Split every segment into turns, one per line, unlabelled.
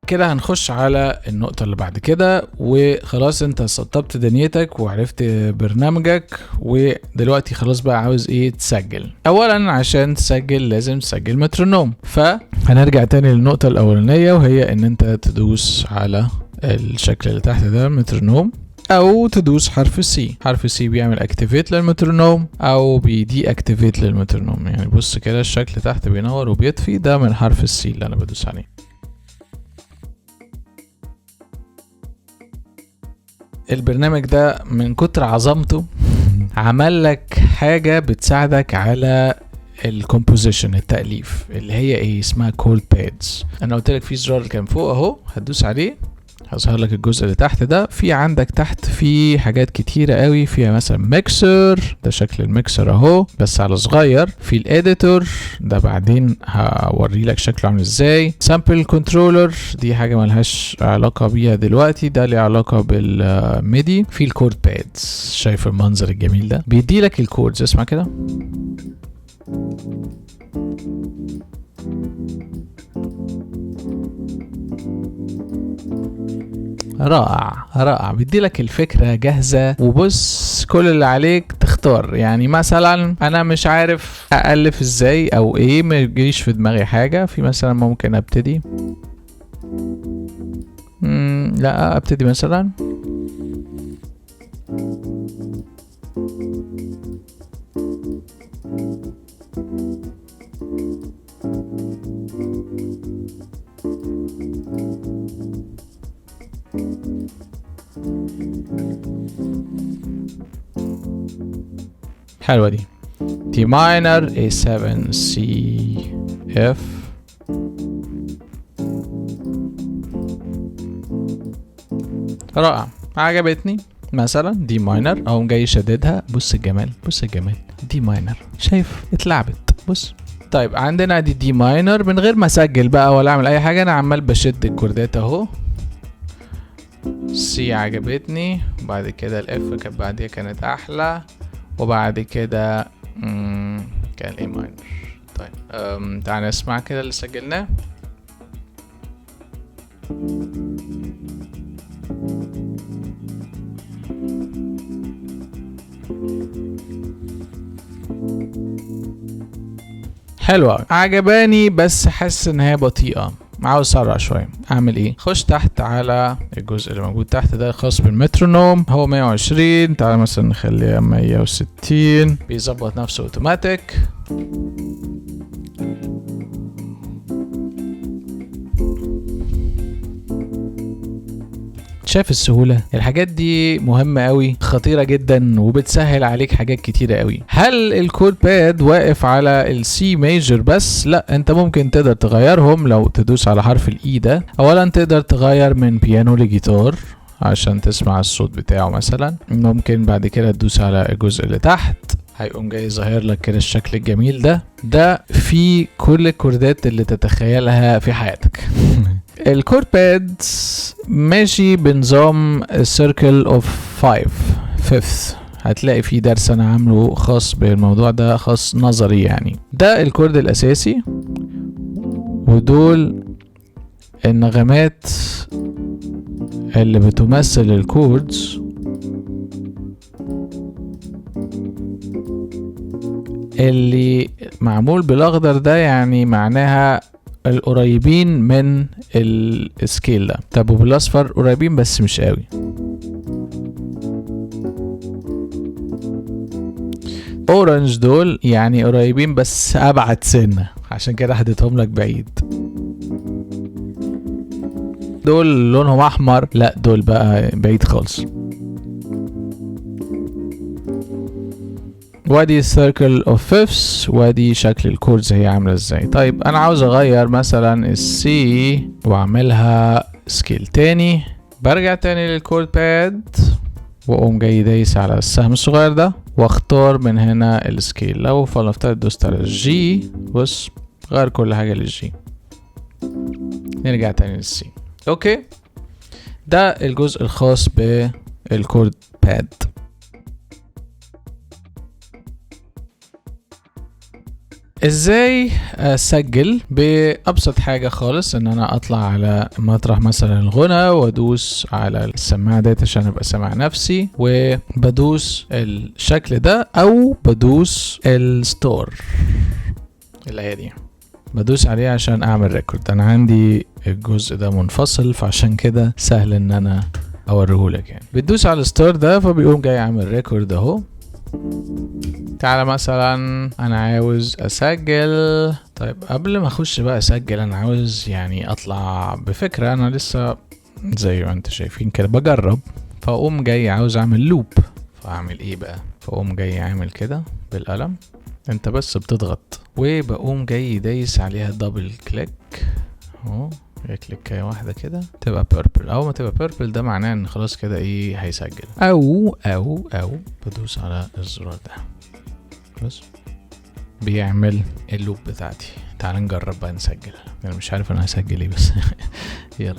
كده هنخش على النقطة اللي بعد كده، وخلاص انت سطبت دنيتك وعرفت برنامجك، ودلوقتي خلاص بقى عاوز ايه تسجل. اولا عشان تسجل لازم تسجل مترونوم، فهنرجع تاني للنقطة الاولانية، وهي ان انت تدوس على الشكل اللي تحت ده مترونوم، او تدوس حرف السي. حرف السي بيعمل اكتيفيت للمترونوم او بيدي اكتيفيت للمترونوم. يعني بص كده الشكل تحت بينور وبيطفي، ده من حرف السي اللي انا بدوس عليه. البرنامج ده من كتر عظمته عمل لك حاجة بتساعدك على الكومبوزيشن، التأليف، اللي هي ايه اسمها كول بادز. انا قلت لك في زرار كان فوق اهو، هتدوس عليه هظهر لك الجزء اللي تحت ده. في عندك تحت في حاجات كتيرة قوي، فيها مثلا ميكسر، ده شكل الميكسر اهو بس على صغير. في الاديتور ده بعدين هوري لك شكله عامل ازاي. سامبل كنترولر دي حاجة ملهاش علاقة بيها دلوقتي، ده ليه علاقة بالميدي. في الكورد بادز، شايف المنظر الجميل ده؟ بيدي لك الكوردز، اسمع كده. رائع رائع، بيدي لك الفكرة جاهزة، وبص كل اللي عليك تختار. يعني مثلا انا مش عارف أألف ازاي او ايه، ما يجيش في دماغي حاجة. في مثلا ممكن ابتدي لا ابتدي مثلا حلوة دي. D minor A7 C F. رائع، عجبتني. مثلا دي ماينر اهو جاي شددها، بص الجمال بص الجمال، دي ماينر شايف اتلعبت بص. طيب عندنا دي ماينر من غير ما اسجل بقى ولا اعمل اي حاجه، انا عمال بشد الكوردات اهو. سي عجبتني، وبعد كده الاف كانت بعديها كانت احلى، وبعد كده كان الاي ماينر. طيب تعال نسمع كده اللي سجلناه. حلوة عجباني، بس حاسس ان هي بطيئة، عاوز اسرع شوية. اعمل ايه؟ خش تحت على الجزء اللي موجود تحت ده خاص بالمترونوم، هو 120. تعال مثلا نخليها 160، بيظبط نفسه اوتوماتيك. شايف السهولة؟ الحاجات دي مهمة قوي، خطيرة جدا، وبتسهل عليك حاجات كتيرة قوي. هل الكود باد واقف على السي ميجر بس؟ لا، انت ممكن تقدر تغيرهم لو تدوس على حرف الاي ده. اولا تقدر تغير من بيانو لجيتار عشان تسمع الصوت بتاعه مثلا. ممكن بعد كده تدوس على الجزء اللي تحت، هيقوم جاي ظاهر لك كده الشكل الجميل ده في كل الكوردات اللي تتخيلها في حياتك. الكورد باد ماشي بنظام circle of 5/5. هتلاقي فيه درس انا عامله خاص بالموضوع ده، خاص نظري يعني. ده الكورد الاساسي، ودول النغمات اللي بتمثل الكوردز اللي معمول بالاخضر ده، يعني معناها القريبين من السكيل ده. طب وبالاصفر قريبين بس مش قوي. اورنج دول يعني قريبين بس ابعد سنة، عشان كده حددتهم لك بعيد. دول لونهم احمر، لا دول بقى بعيد خالص. وادي circle of fifths، وادي شكل الكوردز هي عاملة ازاي. طيب انا عاوز اغير مثلا السي واعملها سكيل تاني، برجع تاني للكورد باد واقوم جاي دايس على السهم الصغير ده واختار من هنا السكيل. لو فلنفترض دوست على الجي، بص غير كل حاجة للجي. نرجع تاني للسي. اوكي، ده الجزء الخاص بالكورد باد. ازاي اسجل؟ بابسط حاجة خالص ان انا اطلع على مطرح مثلا الغنى وادوس على السماعة ديت عشان ابقى سامع نفسي، وبدوس الشكل ده او بدوس الستور اللي هي دي، بدوس عليه عشان اعمل ريكورد. انا عندي الجزء ده منفصل فعشان كده سهل ان انا اوريهولك. يعني بتدوس على الستور ده فبيقوم جاي عامل ريكورد اهو. تعالى مثلا انا عاوز اسجل. طيب قبل ما اخش بقى اسجل انا عاوز يعني اطلع بفكرة، انا لسه زي ما انت شايفين كده بجرب، فاقوم جاي عاوز اعمل لوب. فاعمل ايه بقى؟ فاقوم جاي عامل كده بالقلم، انت بس بتضغط وبقوم جاي دايس عليها دبل كليك اهو، كليكايه واحده كده تبقى بيربل. اول ما تبقى بيربل ده معناه ان خلاص كده ايه هيسجل. او بدوس على الزرار ده بس بيعمل اللوب بتاعتي. تعال نجرب بقى نسجل. انا مش عارف انا هسجل ايه بس يلا.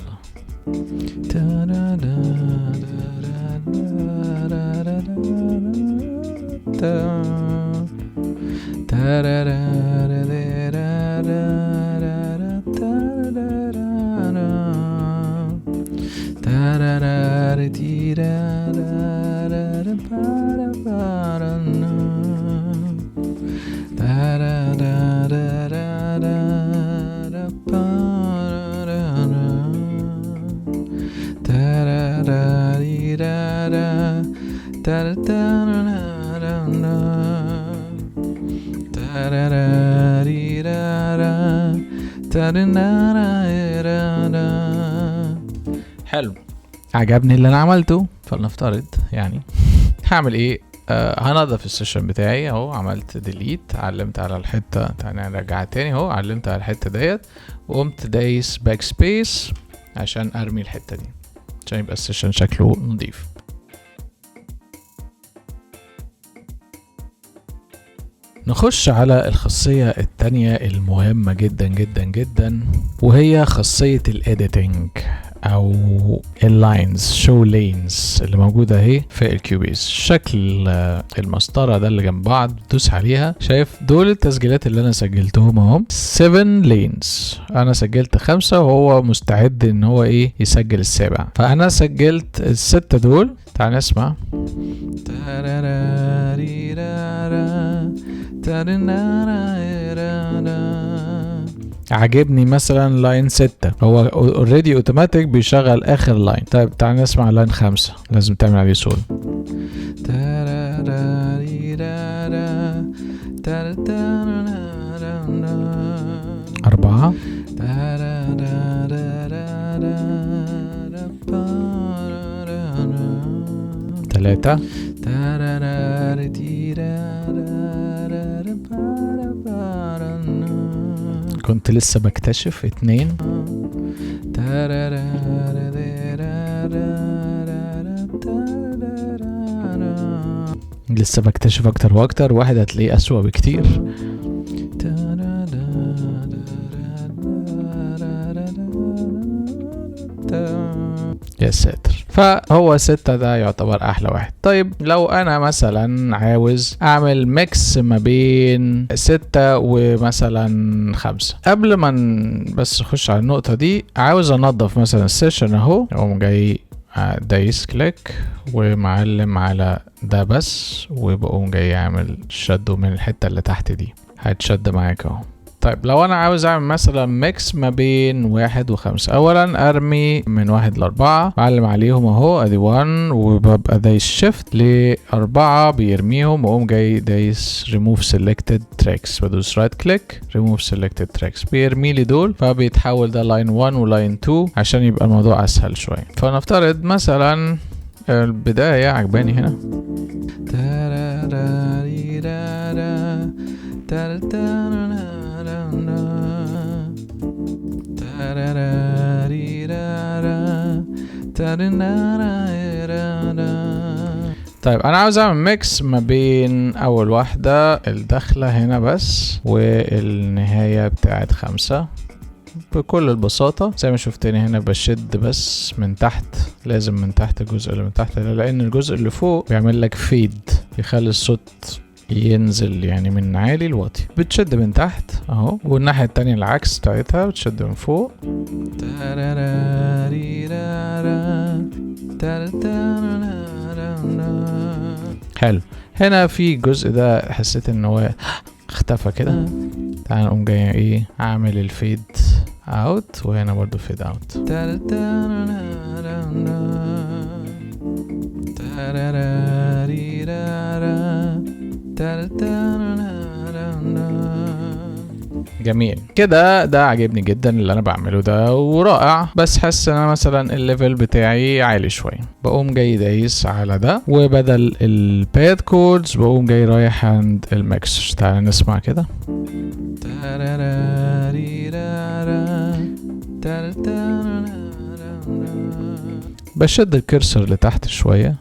حلو، عجبني اللي انا عملته. فلنفترض يعني هعمل ايه؟ هنضف السيشن بتاعي اهو، عملت ديليت، علمت على الحته، تعالى نرجع تاني اهو، علمت على الحته ديت وقمت دايس باك سبيس عشان ارمي الحته دي عشان يبقى السيشن شكله نضيف. نخش على الخاصية التانية المهمة جدا جدا جدا، وهي خاصية الاديتنج او اللاينز، شو لينز اللي موجودة اهي في الكيوبيز. شكل المسطرة ده اللي جنب بعض بتدوس عليها، شايف دول التسجيلات اللي انا سجلتهم اهم 7 لينز. انا سجلت 5 وهو مستعد ان هو ايه يسجل السابع، فانا سجلت ال6 دول. تعال نسمع. عجبني مثلا لاين 6، هو اوريدي اوتوماتيك بيشغل اخر لاين. طيب تعال نسمع لاين 5، لازم تعمل عليه سول. 4 3 كنت لسه بكتشف 2 لسه بكتشف اكتر واكتر. 1 هتلاقيه اسوأ بكتير. يا ساتر. فهو 6 ده يعتبر احلى واحد. طيب لو انا مثلا عاوز اعمل ميكس ما بين 6 ومثلا 5، قبل ما بس اخش على النقطة دي عاوز انضف مثلا السيشن اهو، اقوم جاي دايس كليك ومعلم على ده بس، وبقوم جاي اعمل شدو من الحتة اللي تحت دي، هتشد معاك اهو. طيب لو انا عاوز اعمل مثلا ميكس ما بين 1 و5، اولا ارمي من 1 ل4، معلم عليهم اهو ادي 1، وببقى دايس شيفت ل4 بيرميهم، واقوم جاي دايس ريموف سيلكتد تراكس، بدوس رايت كليك ريموف سيلكتد تراكس بيرمي لي دول، فبيتحول ده لاين 1 ولاين 2 عشان يبقى الموضوع اسهل شويه. فنفترض مثلا البدايه عجباني هنا، طيب انا عاوز اعمل ميكس ما بين اول واحدة الدخلة هنا بس والنهاية بتاعت 5 بكل البساطة. زي ما شفتني هنا بشد بس من تحت، لازم من تحت الجزء اللي من تحت ده، لان الجزء اللي فوق بيعمل لك فيد، يخلي الصوت ينزل يعني من عالي لواطي. بتشد من تحت اهو، والناحية التانية العكس بتاعتها بتشد من فوق. حلو. هنا في الجزء ده حسيت ان هو اختفى كده. تعال نقوم جاي ايه اعمل الفيد اوت، وهنا برضو فيد اوت. جميل كده، ده عجبني جدا اللي انا بعمله ده ورائع. بس حاسس ان انا مثلا الليفل بتاعي عالي شويه، بقوم جاي دايس على ده، وبدل الباد كوردز بقوم جاي رايح عند الميكسر. تعالى نسمع كده. بشد الكرسر لتحت شويه.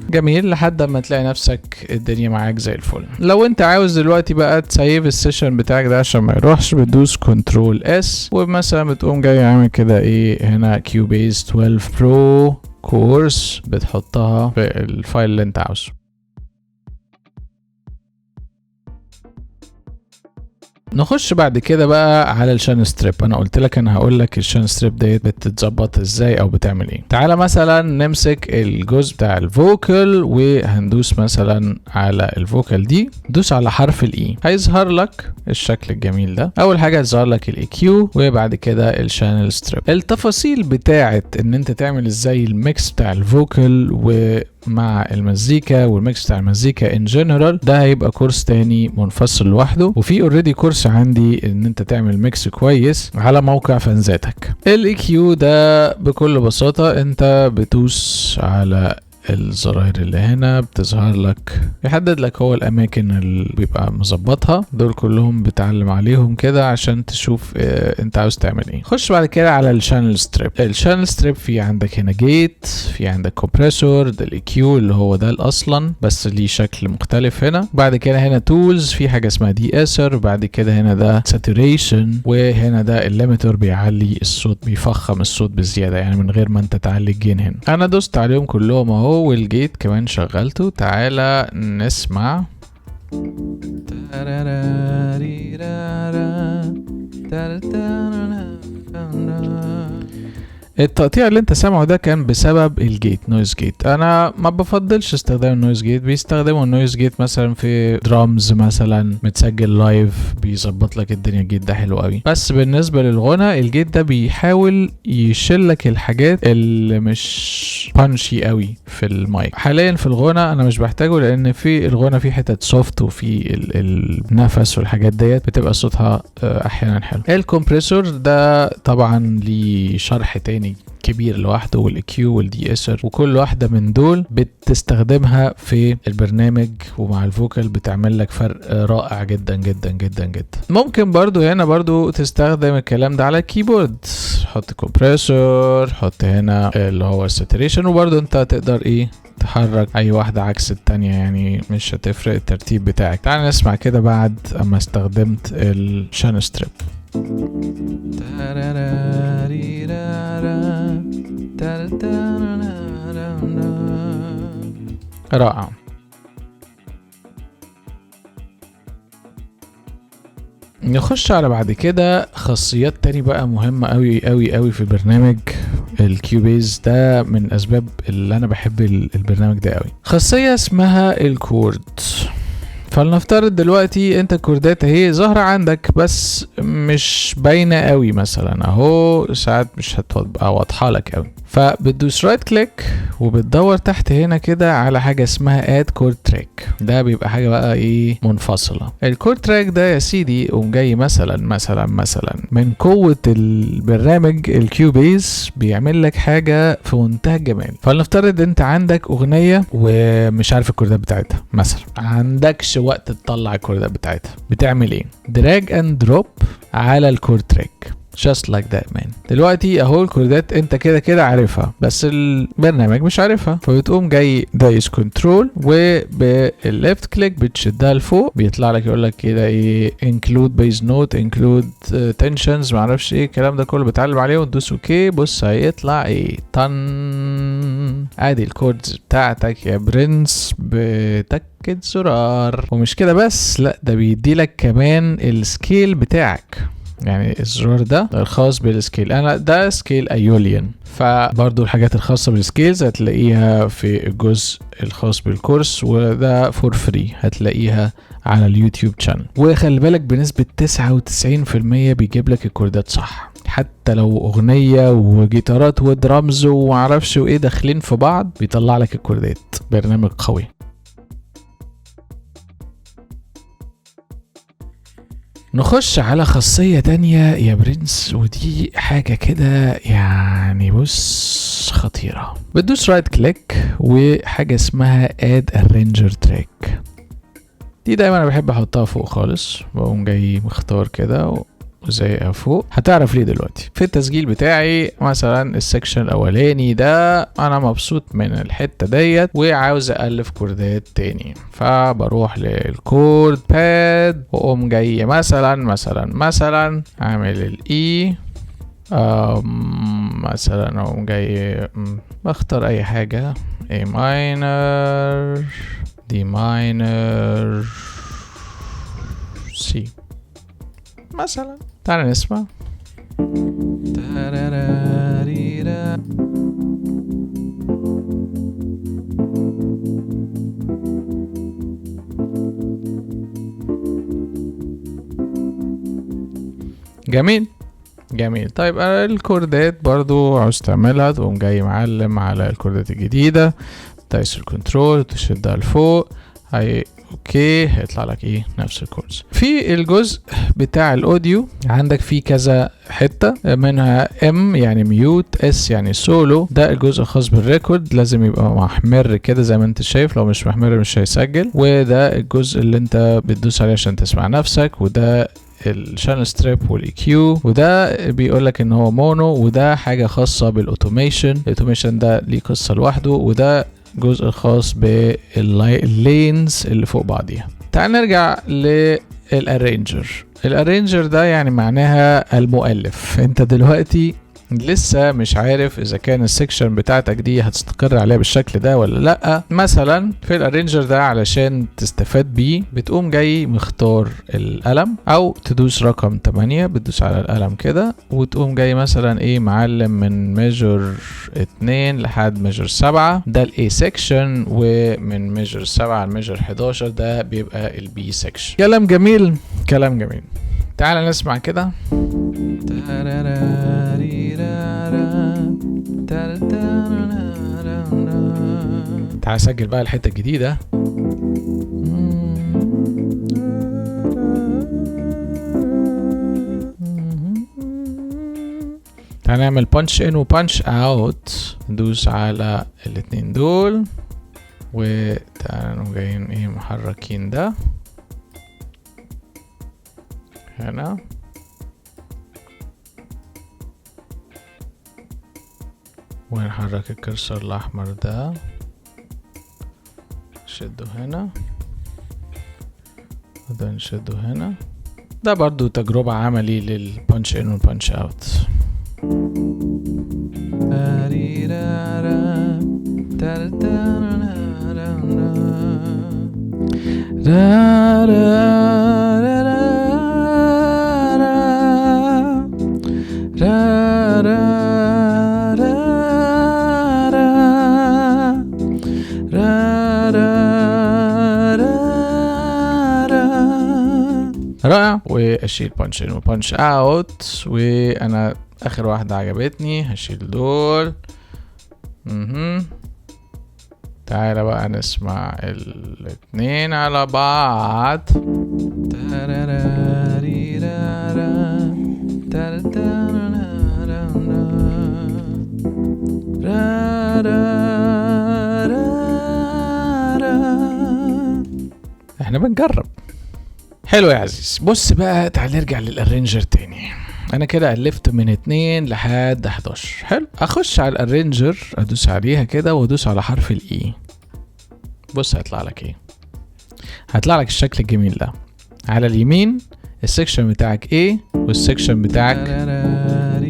جميل لحد ما تلاقي نفسك الدنيا معاك زي الفل. لو انت عاوز دلوقتي بقى تسيف السيشن بتاعك ده عشان ما يروحش، بتدوس كنترول اس، ومثلا بتقوم جاي عامل كده ايه هنا كيوبيز 12 برو كورس، بتحطها في الفايل اللي انت عاوزه. نخش بعد كده بقى على الشان ستريب. انا قلت لك انا هقول لك الشان ستريب ديت بتتظبط ازاي او بتعمل ايه. تعالى مثلا نمسك الجزء بتاع الفوكال، وهندوس مثلا على الفوكال دي. دوس على حرف الاي، هيظهر لك الشكل الجميل ده. اول حاجه هيظهر لك الاي كيو، وبعد كده الشانل ستريب. التفاصيل بتاعت ان انت تعمل ازاي الميكس بتاع الفوكال مع المزيكا والميكس بتاع المزيكا ان جنرال، ده هيبقى كورس تاني منفصل لوحده. وفي اوريدي كورس عندي ان انت تعمل ميكس كويس على موقع فانزاتك. الاي كيو ده بكل بساطة انت بتدوس على الزراير اللي هنا، بتظهر لك يحدد لك هو الاماكن اللي بيبقى مظبطها. دول كلهم بتعلم عليهم كده عشان تشوف انت عاوز تعمل ايه. خش بعد كده على الشانل ستريب. الشانل ستريب في عندك هنا جيت، في عندك كومبريسور، ده الاي كيو اللي هو ده الاصلا بس ليه شكل مختلف هنا. بعد كده هنا تولز، في حاجه اسمها دي اسر. بعد كده هنا ده ساتوريشن، وهنا ده الليميتر بيعلي الصوت، بيفخم الصوت بزياده يعني من غير ما انت تعلي الجين. هنا انا دوست عليهم كلهم اهو، والجيت كمان شغلته. تعالى نسمع. التقطيع اللي انت سامعه ده كان بسبب الجيت، نويز جيت. انا ما بفضلش استخدام النويز جيت. بيستخدموا النويز جيت مثلا في درامز مثلا متسجل لايف، بيظبط لك الدنيا. الجيت ده حلو قوي، بس بالنسبه للغنى الجيت ده بيحاول يشيلك الحاجات اللي مش بانشي قوي في المايك. حاليا في الغنى انا مش بحتاجه، لان في الغنى في حتت سوفت، وفي النفس والحاجات ديت بتبقى صوتها احيانا حلو. الكمبريسور ده طبعا ليه شرح تاني كبير لوحده، والاكيو والدي اسر، وكل واحده من دول بتستخدمها في البرنامج ومع الفوكال بتعمل لك فرق رائع جدا جدا جدا جدا. ممكن برضو هنا برضو تستخدم الكلام ده على الكيبورد. حط كومبريسور، حط هنا اللي هو الساتوريشن، وبرضو انت تقدر ايه تحرك اي واحدة عكس التانية، يعني مش هتفرق الترتيب بتاعك. تعال نسمع كده بعد اما استخدمت الشان ستريب. رائع. نخش على بعد كده خاصيات تاني بقى مهمة قوي قوي قوي في البرنامج الكيوبيز ده. من اسباب اللي انا بحب البرنامج ده قوي خاصية اسمها الكورد. فلنفترض دلوقتي انت الكوردات اهي ظاهرة عندك بس مش باينة قوي، مثلا اهو ساعات مش هتبقى واضحة لك قوي. فبتدوس رايت كليك وبتدور تحت هنا كده على حاجة اسمها اد كورد تراك. ده بيبقى حاجة بقى ايه منفصلة. الكورد تراك ده يا سيدي قوم جاي مثلا من قوة البرنامج الكيوبيز بيعمل لك حاجة في منتهى الجمال. فلنفترض انت عندك اغنية ومش عارف الكوردات بتاعتها، مثلا عندكش وقت تطلع الكوردات بتاعتها، بتعمل ايه؟ دراج اند دروب على الكورد تراك. just like that man. دلوقتي اهو الكوردات انت كده كده عارفها بس البرنامج مش عارفها، فبتقوم جاي دايس كنترول وبالليفت كليك بتشدها لفوق، بيطلع لك يقول لك كده ايه include base note include tensions معرفش ايه الكلام ده كله، بتعلم عليه وتدوس اوكي. بص هيطلع ايه طن، ادي الكوردز بتاعتك يا برنس بتكة زرار. ومش كده بس، لا ده بيدي لك كمان السكيل بتاعك، يعني الزرار ده الخاص بالسكيل، انا ده سكيل ايوليان، فبرضو الحاجات الخاصة بالسكيلز هتلاقيها في الجزء الخاص بالكورس، وده فور فري هتلاقيها على اليوتيوب شانل. وخلي بالك بنسبة 99% بيجيب لك الكوردات صح، حتى لو اغنية وجيتارات ودرامز ومعرفش وايه داخلين في بعض بيطلع لك الكوردات. برنامج قوي. نخش على خاصية تانية يا برنس، ودي حاجة كده يعني بص خطيرة. بتدوس رايت كليك وحاجة اسمها اد ارينجر تراك، دي دايما انا بحب احطها فوق خالص، بقوم جاي مختار كده وزيها فوق. هتعرف ليه دلوقتي. في التسجيل بتاعي مثلا السكشن الاولاني ده انا مبسوط من الحتة ديت وعاوز الف كوردات تاني، فبروح للكورد باد واقوم جاي مثلا اعمل الاي مثلا، اقوم جاي بختار اي حاجة A minor D minor C مثلا. تعال نسمع. جميل. طيب الكوردات برضو عاوز تعملها، تقوم جاي معلم على الكوردات الجديدة، دايس الكنترول تشدها لفوق، هاي اوكي هيطلع لك ايه نفس الكورس. في الجزء بتاع الاوديو عندك فيه كذا حته، منها ام يعني ميوت، اس يعني سولو، ده الجزء الخاص بالريكورد لازم يبقى محمر كده زي ما انت شايف، لو مش محمر مش هيسجل، وده الجزء اللي انت بتدوس عليه عشان تسمع نفسك، وده الشانل ستريب والاي كيو، وده بيقول لك ان هو مونو، وده حاجه خاصه بالاوتوميشن. الاوتوميشن ده ليه قصه لوحده، وده جزء خاص باللينز اللي فوق بعضيها. تعال نرجع للارينجر. الارينجر ده يعني معناها المؤلف. انت دلوقتي لسه مش عارف اذا كان السكشن بتاعتك دي هتستقر عليها بالشكل ده ولا لا. مثلا في الارينجر ده علشان تستفاد بيه بتقوم جاي مختار القلم، او تدوس رقم 8 بتدوس على القلم كده، وتقوم جاي مثلا ايه معلم من ميجر 2 لحد ميجر 7، ده الاي سكشن، ومن ميجر 7 لميجر 11 ده بيبقى البي سكشن. كلام جميل. تعال نسمع كده. تعال اسجل بقى الحتة الجديدة. تعال نعمل بانش ان وبانش اوت، ندوس على الاتنين دول، وتعال نقوم جايين ايه محركين ده هنا، ونحرك الكرسور الاحمر ده نشده هنا، وده نشده هنا. ده برضو تجربة عملي للبانش ان والبانش اوت. رائع. واشيل بانش ان وبانش اوت، وانا اخر واحدة عجبتني هشيل دول. تعالى بقى نسمع الاتنين على بعض. احنا بنجرب. حلو يا عزيز. بص بقى تعال نرجع للارينجر تاني. انا كده الفت من 2 لحد 11. حلو. اخش على الارينجر، ادوس عليها كده وادوس على حرف الاي. بص هيطلع لك ايه؟ هيطلع لك الشكل الجميل ده. على اليمين السكشن بتاعك A والسكشن بتاعك B.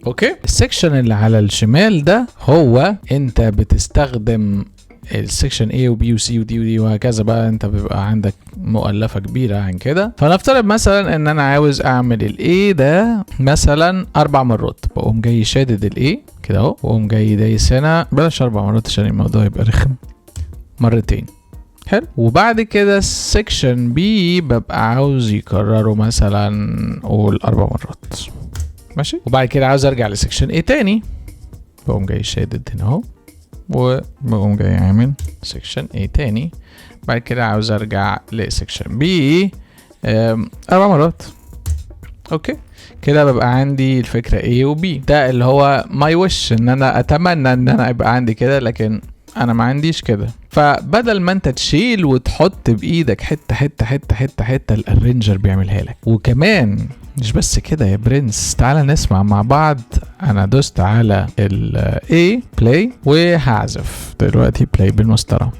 اوكي. السكشن اللي على الشمال ده هو انت بتستخدم السكشن A و B و C و D و D وهكذا بقى، انت بيبقى عندك مؤلفة كبيرة عن كده. فنفترض مثلا ان انا عاوز اعمل ال A ده مثلا 4 مرات، بقوم جاي شادد ال A كده اهو، واقوم جاي دايس هنا، بلاش 4 مرات عشان الموضوع يبقى رخم، مرتين. حلو. وبعد كده السكشن B ببقى عاوز يكرره مثلا قول 4 مرات. ماشي. وبعد كده عاوز ارجع لسكشن A تاني، بقوم جاي شادد هنا اهو، وبقوم جاي عامل سكشن A تاني. بعد كده عاوز ارجع لسكشن B 4 مرات. اوكي. كده ببقى عندي الفكرة A و B. ده اللي هو ماي وش، ان انا اتمنى ان انا يبقى عندي كده، لكن انا ما عنديش كده. فبدل ما انت تشيل وتحط بايدك حتة حتة حتة حتة حتة، الارينجر بيعملها لك. وكمان مش بس كده يا برنس، تعالى نسمع مع بعض. انا دوست على ال A play وهعزف دلوقتي play بالمسطرة.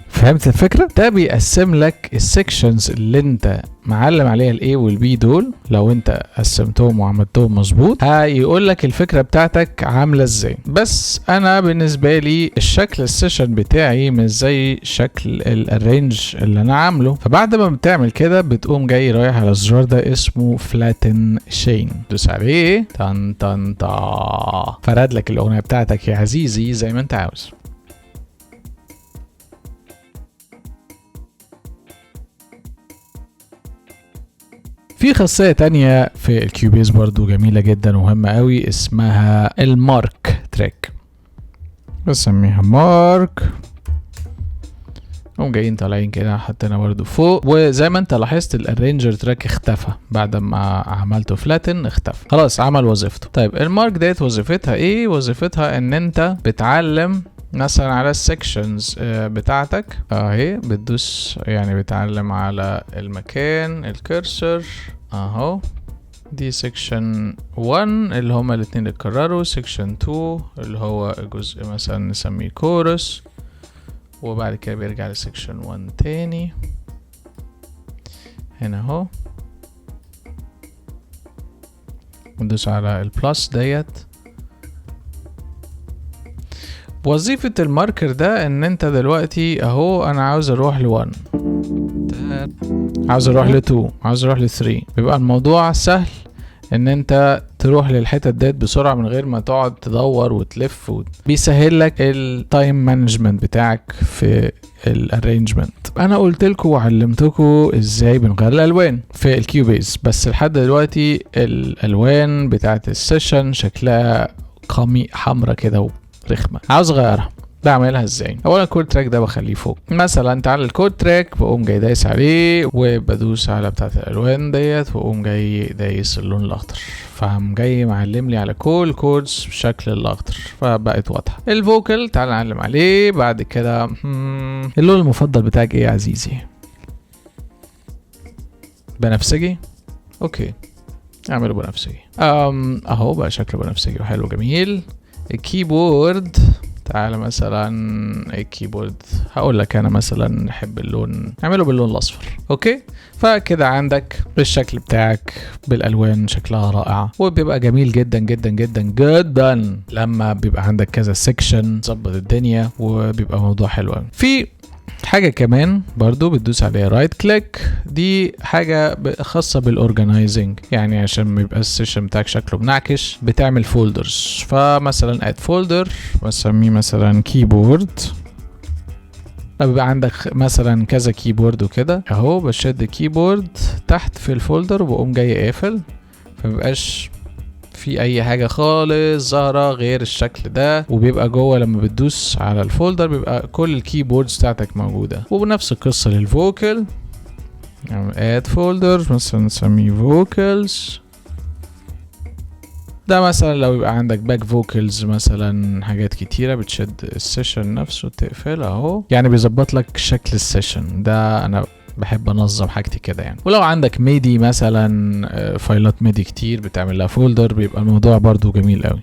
فهمت الفكرة؟ ده بيقسم لك السكشنز اللي انت معلم عليها الاي والبي دول. لو انت قسمتهم وعملتهم مظبوط هيقول لك الفكرة بتاعتك عاملة ازاي. بس انا بالنسبة لي الشكل السيشن بتاعي مش زي شكل الارينج اللي انا عامله. فبعد ما بتعمل كده بتقوم جاي رايح على الزرار ده اسمه فلاتن شين، دوس عليه تن تن تا، فرد لك الاغنية بتاعتك يا عزيزي زي ما انت عاوز. في خاصية تانية في الكيوبيز برضو جميلة جدا ومهمة قوي، اسمها المارك تريك. بسميها مارك. هم جايين طالعين كده، حطينا برضو فوق. وزي ما انت لاحظت الارينجر تراك اختفى بعد ما عملته فلاتن، اختفى خلاص، عمل وظيفته. طيب المارك ديت وظيفتها ايه؟ وظيفتها ان انت بتعلم مثلا على السكشنز بتاعتك اهي، بتدوس يعني بتعلم على المكان الكرسر اهو. دي سكشن 1 اللي هما الاتنين اللي اتكرروا، سكشن 2 اللي هو جزء مثلا نسميه كورس، وبعد كده بيرجع لسكشن 1 تاني هنا اهو. ندوس على البلس ديت. وظيفة الماركر ده ان انت دلوقتي اهو انا عاوز اروح ل1، عاوز اروح ل2، عاوز اروح ل3. بيبقى الموضوع سهل ان انت تروح للحتت ديت بسرعة من غير ما تقعد تدور وتلف بيسهل لك التايم مانجمنت بتاعك في الارينجمنت. انا قلت لكم وعلمتكم ازاي بنغير الالوان في الكيوبيز، بس لحد دلوقتي الالوان بتاعت السيشن شكلها قمي حمرا كده رخمة، عاوز اغيرها. بعملها ازاي؟ اولا الكود تراك ده بخليه فوق مثلا. تعال الكود تراك بقوم جاي دايس عليه وبدوس على بتاعه الالوان ديت، واقوم جاي دايس اللون الاخضر، فقام جاي معلم لي على كل كودز بشكل الاخضر، فبقت واضحه. الفوكال تعال نعلم عليه. بعد كده اللون المفضل بتاعك ايه يا عزيزي؟ بنفسجي. اوكي اعمله بنفسجي. اهو بقى شكله بنفسجي وحلو جميل. الكيبورد تعالى مثلا الكيبورد، هقول لك انا مثلا نحب اللون نعمله باللون الاصفر. اوكي، فكده عندك الشكل بتاعك بالالوان شكلها رائع، وبيبقى جميل جدا جدا جدا جدا لما بيبقى عندك كذا سيكشن تظبط الدنيا، وبيبقى موضوع حلو قوي. في حاجة كمان برضو بتدوس عليها رايت كليك، دي حاجة خاصة بالاورجنايزنج، يعني عشان ما يبقى السيشن بتاعك شكله منعكش بتعمل فولدرز. فمثلا اد فولدر بسميه مثلا كيبورد، بيبقى عندك مثلا كذا كيبورد وكده اهو، بشد كيبورد تحت في الفولدر وبقوم جاي قافل، فمبقاش في اي حاجة خالص ظاهرة غير الشكل ده، وبيبقى جوه لما بتدوس على الفولدر بيبقى كل الكيبوردز بتاعتك موجودة. وبنفس القصة للفوكل، اد فولدر مثلا نسميه فوكلز، ده مثلا لو يبقى عندك باك فوكلز مثلا حاجات كتيرة بتشد السيشن نفسه وتقفلها اهو، يعني بيظبط لك شكل السيشن ده. انا بحب انظم حاجتي كده يعني. ولو عندك ميدي مثلا فايلات ميدي كتير بتعمل لها فولدر، بيبقى الموضوع برضو جميل قوي.